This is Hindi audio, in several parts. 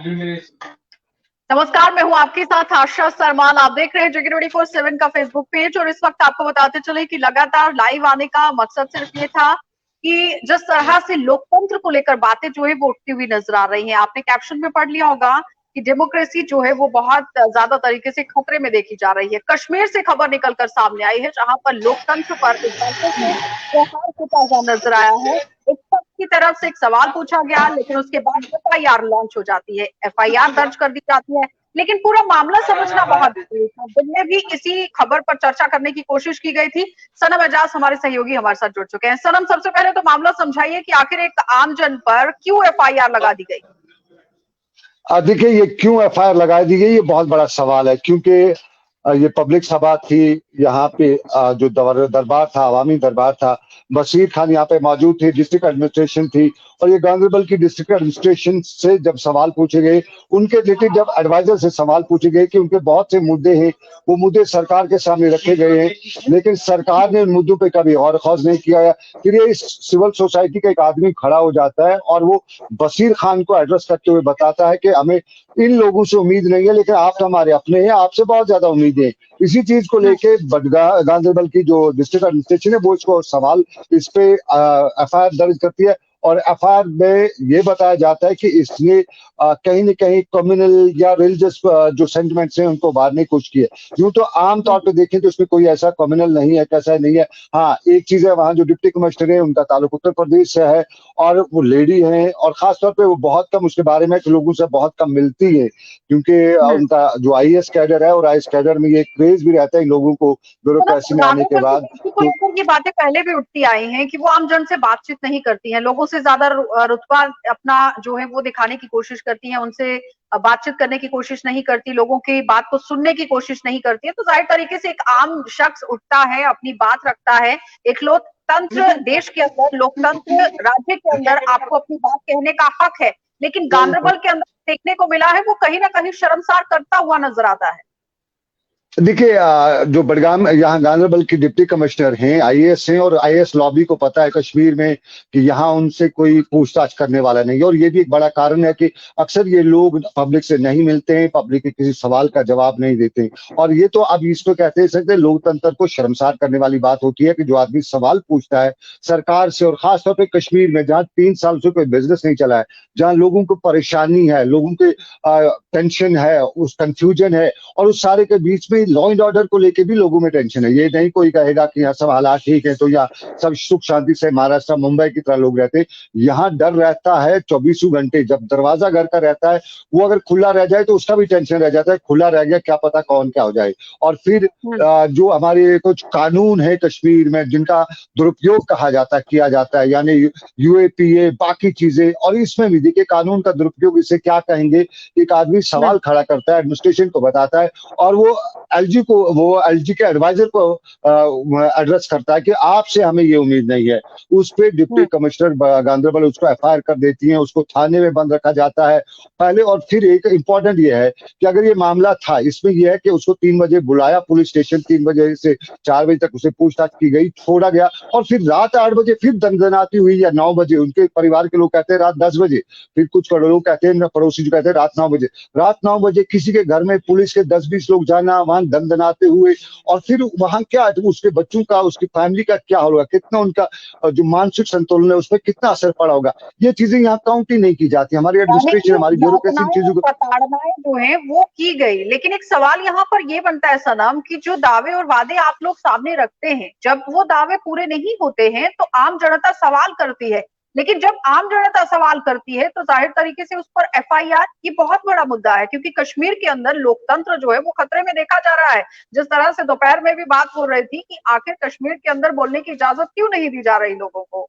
नमस्कार, मैं हूं आपके साथ आशा सरमान। आप देख रहे हैं जगह 24/7 का फेसबुक पेज और इस वक्त आपको बताते चले कि लगातार लाइव आने का मकसद सिर्फ ये था कि जिस तरह से लोकतंत्र को लेकर बातें जो है वो उठती हुई नजर आ रही हैं। आपने कैप्शन में पढ़ लिया होगा कि डेमोक्रेसी जो है वो बहुत ज्यादा तरीके से खतरे में देखी जा रही है। कश्मीर से खबर निकलकर सामने आई है जहां पर लोकतंत्र पर एक बार से प्रहार होता हुआ नजर आया है। एक पक्ष की तरफ से एक सवाल पूछा गया, लेकिन उसके बाद एफआईआर लॉन्च हो जाती है, एफआईआर दर्ज कर दी जाती है। लेकिन पूरा मामला समझना बहुत जरूरी था। दिन में भी इसी खबर पर चर्चा करने की कोशिश की गई थी। सनम एजाज हमारे सहयोगी हमारे साथ जुड़ चुके हैं। सनम, सबसे पहले तो मामला समझाइए कि आखिर एक आम जन पर क्यों एफआईआर लगा दी गई। देखिए, ये क्यों एफआईआर लगा दी गई, ये बहुत बड़ा सवाल है, क्योंकि ये पब्लिक सभा थी। यहाँ पे जो दरबार था, अवामी दरबार था, बशीर खान यहाँ पे मौजूद थे, डिस्ट्रिक्ट एडमिनिस्ट्रेशन थी, और ये गांधरबल की डिस्ट्रिक्ट एडमिनिस्ट्रेशन से जब सवाल पूछे गए, उनके रिलेटेड जब एडवाइजर से सवाल पूछे गए कि उनके बहुत से मुद्दे हैं, वो मुद्दे सरकार के सामने रखे गए हैं, लेकिन सरकार ने उन मुद्दों पे कभी और खौज नहीं किया है। फिर ये सिविल सोसाइटी का एक आदमी खड़ा हो जाता है और वो बशीर खान को एड्रेस करते हुए बताता है कि हमें इन लोगों से उम्मीद नहीं है, लेकिन आप हमारे अपने हैं, आपसे बहुत ज्यादा उम्मीद है। इसी चीज को लेके गांधरबल की जो डिस्ट्रिक्ट एडमिनिस्ट्रेशन है वो इसको सवाल, इस पे एफआईआर दर्ज करती है, और एफआईआर में ये बताया जाता है कि इसने कहीं न कहीं कम्युनल या रिलीजियस जो सेंटिमेंट्स हैं उनको उभारने की कोशिश की है। यूं तो आम तौर पे देखें तो इसमें कोई ऐसा कम्युनल नहीं है, कैसा नहीं है। हाँ, एक चीज है, वहां जो डिप्टी कमिश्नर है उनका ताल्लुक उत्तर प्रदेश से है और वो लेडी है, और खासतौर पे वो बहुत कम उसके बारे में लोगों से बहुत कम मिलती है, क्योंकि उनका जो आईएएस कैडर है, और आईएएस कैडर में ये क्रेज भी रहता है इन लोगों को ब्यूरोक्रेसी में आने के बाद। तो ये बातें पहले भी उठती आई हैं कि वो आम जन से बातचीत नहीं करती हैं, लोगों से ज्यादा रुतबा अपना जो है वो दिखाने की कोशिश करती हैं, उनसे बातचीत करने की कोशिश नहीं करती, लोगों की बात को सुनने की कोशिश नहीं करती है। तो जाहिर तरीके से एक आम शख्स उठता है, अपनी बात रखता है। एक लोकतंत्र देश के अंदर, लोकतंत्र राज्य के अंदर आपको अपनी बात कहने का हक है, लेकिन गांधरबल के अंदर देखने को मिला है वो कहीं ना कहीं शर्मसार करता हुआ नजर आता है। देखिए, जो बडगाम यहाँ गांधरबल की डिप्टी कमिश्नर हैं, आईएएस हैं, और आईएएस लॉबी को पता है कश्मीर में कि यहाँ उनसे कोई पूछताछ करने वाला नहीं है, और ये भी एक बड़ा कारण है कि अक्सर ये लोग पब्लिक से नहीं मिलते हैं, पब्लिक के किसी सवाल का जवाब नहीं देते, और ये तो अब इसको कहते सकते लोकतंत्र को शर्मसार करने वाली बात होती है कि जो आदमी सवाल पूछता है सरकार से, और खासतौर पर कश्मीर में जहाँ 3 साल से कोई बिजनेस नहीं चला है, जहाँ लोगों को परेशानी है, लोगों के टेंशन है, उस कंफ्यूजन है, और उस सारे के बीच में लॉ एंड ऑर्डर को लेके भी लोगों में टेंशन है। ये नहीं कोई कहेगा कि यहाँ सब हालात ठीक है तो यहाँ सब सुख शांति से महाराष्ट्र मुंबई की तरह लोग रहते। यहाँ डर रहता है 24 घंटे। जब दरवाजा घर का रहता है, वो अगर खुला रह जाए तो उसका भी टेंशन रह जाता है, खुला रह गया क्या पता कौन क्या हो जाए। और फिर जो हमारे कुछ कानून है कश्मीर में जिनका दुरुपयोग कहा जाता है, किया जाता है, यानी यूएपीए बाकी चीजें, और इसमें भी देखिए कानून का दुरुपयोग इसे क्या कहेंगे। एक आदमी सवाल खड़ा करता है, एडमिनिस्ट्रेशन को बताता है, और वो एलजी के एडवाइजर को एड्रेस करता है कि आपसे हमें ये उम्मीद नहीं है। उस पे डिप्टी कमिश्नर गांधरबल उसको एफआईआर कर देती है, उसको थाने में बंद रखा जाता है पहले। और फिर एक इंपॉर्टेंट ये है कि अगर ये मामला था, इसमें यह है कि उसको 3 बजे बुलाया पुलिस स्टेशन, 3 बजे से 4 बजे तक उसे पूछताछ की गई, छोड़ा गया, और फिर रात 8 बजे फिर दंदनाती हुई, या 9 बजे, उनके परिवार के लोग कहते हैं रात 10 बजे, फिर कुछ लोग कहते हैं, पड़ोसी जो कहते हैं रात 9 बजे। रात 9 बजे किसी के घर में पुलिस के 10-20 लोग जाना, वहां दंदनाते हुए, और फिर वहां क्या तो उसके बच्चों का, उसकी फैमिली का क्या होगा, कितना उनका जो मानसिक संतुलन है उसमें कितना असर पड़ा होगा, ये चीजें यहाँ काउंट ही नहीं की जाती। हमारी एडमिनिस्ट्रेशन, हमारी ब्यूरोक्रेसी चीजों को प्रताड़नाएं जो है वो की गई। लेकिन एक सवाल यहाँ पर ये बनता है सनम कि जो दावे और वादे आप लोग सामने रखते हैं, जब वो दावे पूरे नहीं होते हैं तो आम जनता सवाल करती है, लेकिन जब आम जनता सवाल करती है तो जाहिर तरीके से उस पर एफआईआर ये बहुत बड़ा मुद्दा है, क्योंकि कश्मीर के अंदर लोकतंत्र जो है वो खतरे में देखा जा रहा है। जिस तरह से दोपहर में भी बात हो रही थी कि आखिर कश्मीर के अंदर बोलने की इजाजत क्यों नहीं दी जा रही लोगों को।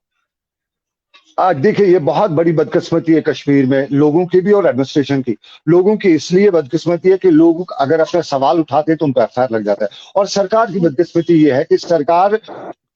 देखिए, ये बहुत बड़ी बदकिस्मती है कश्मीर में, लोगों की भी और एडमिनिस्ट्रेशन की। लोगों की इसलिए बदकिस्मती है कि लोग अगर अपने सवाल उठाते हैं तो उन पर एफआईआर लग जाता है, और सरकार की बदकिस्मती ये है कि सरकार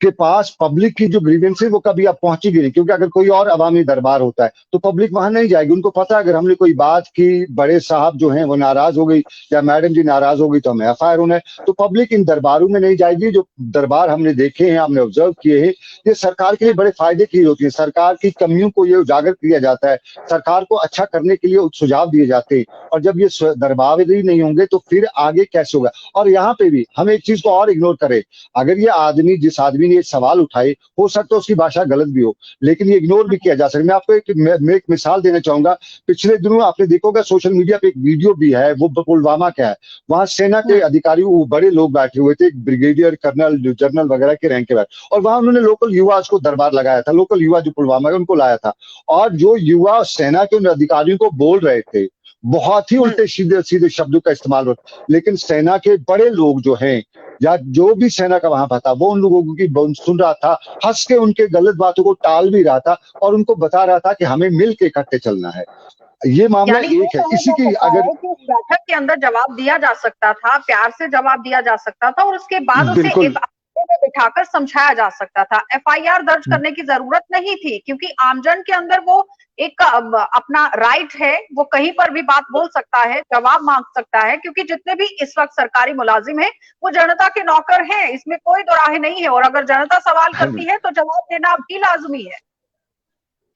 के पास पब्लिक की जो ग्रीवेंस है वो कभी अब पहुंचेगी नहीं, क्योंकि अगर कोई और अवामी दरबार होता है तो पब्लिक वहां नहीं जाएगी। उनको पता है अगर हमने कोई बात की, बड़े साहब जो हैं वो नाराज हो गई या मैडम जी नाराज हो गई तो हमें एफआईआर होना है, तो पब्लिक इन दरबारों में नहीं जाएगी। जो दरबार हमने देखे हैं, हमने ऑब्जर्व किए हैं, ये सरकार के लिए बड़े फायदे की होती है। सरकार की कमियों को ये उजागर किया जाता है, सरकार को अच्छा करने के लिए सुझाव दिए जाते हैं, और जब ये दरबार ही नहीं होंगे तो फिर आगे कैसे होगा। और यहाँ पे भी हम एक चीज को और इग्नोर करें, अगर ये आदमी, जिस आदमी ने ये सवाल उठाए, हो सकता है उसकी भाषा गलत भी हो, लेकिन ये इग्नोर भी किया जा सकता है। मैं आपको एक मिसाल देना चाहूंगा। पिछले दिनों आपने देखा होगा सोशल मीडिया पे एक वीडियो भी है, वो पुलवामा का है। वहां सेना के अधिकारी, वो बड़े लोग बैठे हुए थे, ब्रिगेडियर, कर्नल, जनरल वगैरह के रैंक के बाद, और वहां उन्होंने लोकल युवा को दरबार लगाया था, लोकल युवा जो पुलवामा के उनको लाया था, और जो युवा सेना के उन अधिकारियों को बोल रहे थे, बहुत ही उल्टे सीधे सीधे शब्दों का इस्तेमाल होता। लेकिन सेना के बड़े लोग जो हैं, या जो भी सेना का वहां पर था, वो उन लोगों की सुन रहा था, हंस के उनके गलत बातों को टाल भी रहा था, और उनको बता रहा था कि हमें मिल के इकट्ठे चलना है। ये मामला यानी ये एक है। कहा इसी जा की सकता अगर है कि उस बैठक के अंदर जवाब दिया जा सकता था, प्यार से जवाब दिया जा सकता था, और उसके बाद उसे बिल्कुल एक आईने में बिठाकर समझाया जा सकता था। एफआईआर दर्ज करने की जरूरत नहीं थी, क्योंकि आमजन के अंदर वो एक अपना राइट है, वो कहीं पर भी बात बोल सकता है, जवाब मांग सकता है, क्योंकि जितने भी इस वक्त सरकारी मुलाजिम हैं वो जनता के नौकर हैं, इसमें कोई दो राह नहीं है। और अगर जनता सवाल करती है तो जवाब देना भी लाजमी है।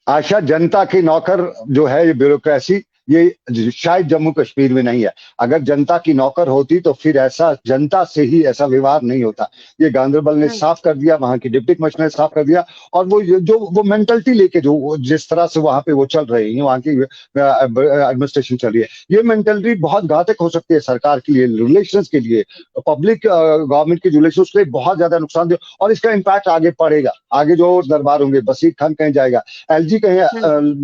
आशा, जनता की नौकर जो है ये ब्यूरोक्रेसी, ये शायद जम्मू कश्मीर में नहीं है। अगर जनता की नौकर होती तो फिर ऐसा जनता से ही ऐसा व्यवहार नहीं होता। ये गांधरबल ने साफ कर दिया, वहां की डिप्टी कमिश्नर ने साफ कर दिया, और वो मेंटलिटी लेके जो जिस तरह से वहां पे वो चल रही है, वहां की एडमिनिस्ट्रेशन चल रही है, ये मेंटलिटी बहुत घातक हो सकती है सरकार के लिए, रिलेशंस के लिए, पब्लिक गवर्नमेंट के रिलेशंस के लिए बहुत ज्यादा नुकसान दे, और इसका इम्पैक्ट आगे पड़ेगा। आगे जो दरबार होंगे, बसीर खान कहीं जाएगा, एलजी कहीं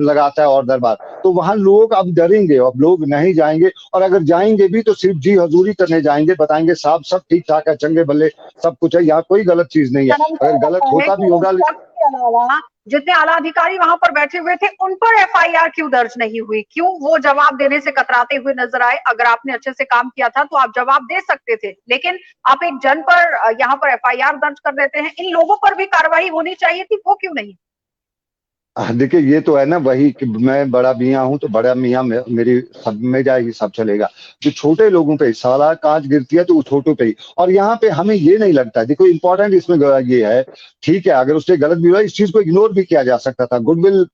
लगाता है और दरबार, तो वहां लोग अब डरेंगे, अब लोग नहीं जाएंगे, और अगर जाएंगे भी तो सिर्फ जी हजूरी करने जाएंगे, बताएंगे साहब सब ठीक ठाक है, चंगे बल्ले सब कुछ है, यहाँ कोई गलत चीज नहीं है। अगर गलत होता भी होगा, के अलावा जितने आला अधिकारी वहां पर बैठे हुए थे उन पर एफआईआर क्यों दर्ज नहीं हुई? क्यों वो जवाब देने से कतराते हुए नजर आए? अगर आपने अच्छे से काम किया था तो आप जवाब दे सकते थे, लेकिन आप एक जन पर यहाँ पर एफआईआर दर्ज कर देते हैं। इन लोगों पर भी कार्रवाई होनी चाहिए थी, वो क्यों नहीं? देखिए ये तो है ना, वही कि मैं बड़ा मियाँ हूं तो बड़ा मियाँ मेरी सब में जाएगी, सब चलेगा। जो छोटे लोगों पे साला कांच गिरती है तो वो छोटों पे ही, और यहाँ पे हमें ये नहीं लगता। देखो इंपॉर्टेंट इसमें ये है, ठीक है अगर उससे गलत भी हुआ, इस चीज को इग्नोर भी किया जा सकता था, गुडविल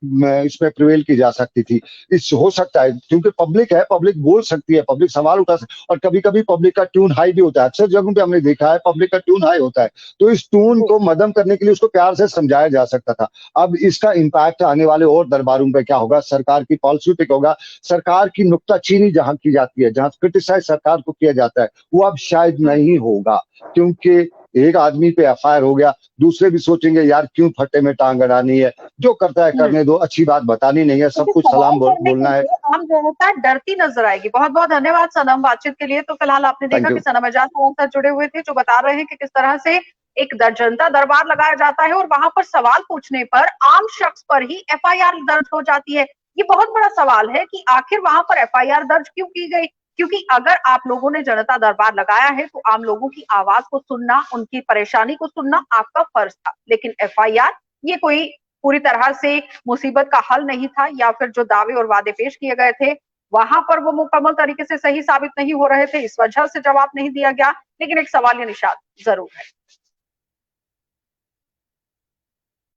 इसमें प्रिवेल की जा सकती थी, इस हो सकता है, क्योंकि पब्लिक है, पब्लिक बोल सकती है, पब्लिक सवाल उठा सकती, और कभी कभी पब्लिक का ट्यून हाई भी होता है। अक्सर जगहों पे हमने देखा है पब्लिक का ट्यून हाई होता है, तो इस ट्यून को मध्यम करने के लिए उसको प्यार से समझाया जा सकता था। अब इसका इम्पैक्ट आने वाले और दरबारों पे क्या होगा, सरकार की पॉलिसी पे क्या होगा, सरकार की नुक्ताचीनी जहां की जाती है, जहां क्रिटिसाइज सरकार को किया जाता है, वो अब शायद नहीं होगा। क्योंकि एक आदमी पे एफआईआर हो गया, दूसरे भी सोचेंगे यार क्यों फट्टे में टांग अड़ानी है, जो करता है करने दो, अच्छी बात बतानी नहीं है, सब कुछ सलाम बोलना है। आम जनता डरती नजर आएगी। बहुत बहुत धन्यवाद सनम बातचीत के लिए। तो फिलहाल आपने देखा कि सनम आजाद हमारे साथ जुड़े हुए थे, जो बता रहे हैं कि किस तरह से एक जनता दरबार लगाया जाता है और वहां पर सवाल पूछने पर आम शख्स पर ही एफआईआर दर्ज हो जाती है। ये बहुत बड़ा सवाल है कि आखिर वहां पर एफआईआर दर्ज क्यों की गई? क्योंकि अगर आप लोगों ने जनता दरबार लगाया है तो आम लोगों की आवाज को सुनना, उनकी परेशानी को सुनना आपका फर्ज था। लेकिन एफआईआर ये कोई पूरी तरह से मुसीबत का हल नहीं था, या फिर जो दावे और वादे पेश किए गए थे वहां पर वो मुकम्मल तरीके से सही साबित नहीं हो रहे थे, इस वजह से जवाब नहीं दिया गया। लेकिन एक सवाल या निशान जरूर है।